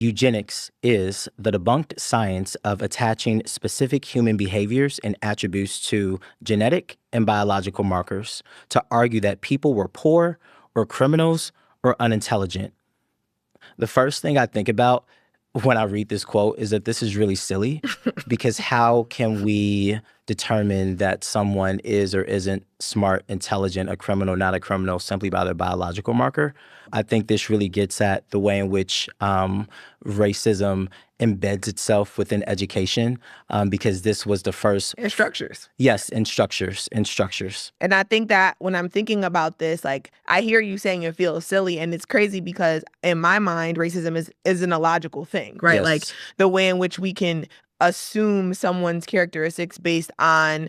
Eugenics is the debunked science of attaching specific human behaviors and attributes to genetic and biological markers to argue that people were poor or criminals or unintelligent. The first thing I think about when I read this quote is that this is really silly because how can we determine that someone is or isn't smart, intelligent, a criminal, not a criminal, simply by their biological marker? I think this really gets at the way in which racism embeds itself within education, because this was the first. And structures. Yes, in structures. And I think that when I'm thinking about this, like, I hear you saying it feels silly, and it's crazy because in my mind, racism is an illogical thing, right? Yes. Like the way in which we can assume someone's characteristics based on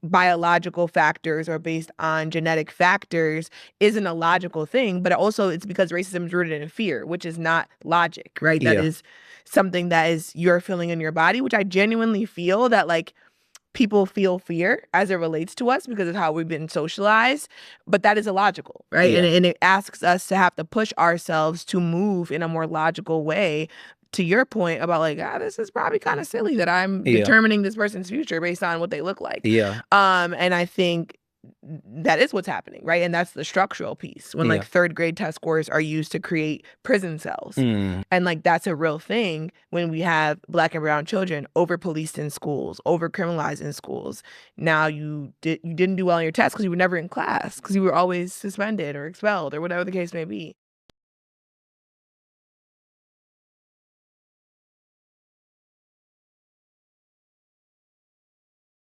biological factors or based on genetic factors isn't a logical thing, but also it's because racism is rooted in fear, which is not logic, right? That is something that is you're feeling in your body, which I genuinely feel that, like, people feel fear as it relates to us because of how we've been socialized, but that is illogical, right? Yeah. And it asks us to have to push ourselves to move in a more logical way. To your point about, like, this is probably kind of silly that I'm determining this person's future based on what they look like. Yeah. And I think that is what's happening, right? And that's the structural piece when like third grade test scores are used to create prison cells. And like that's a real thing when we have Black and brown children over-policed in schools, over-criminalized in schools. Now you didn't do well on your test because you were never in class, because you were always suspended or expelled or whatever the case may be.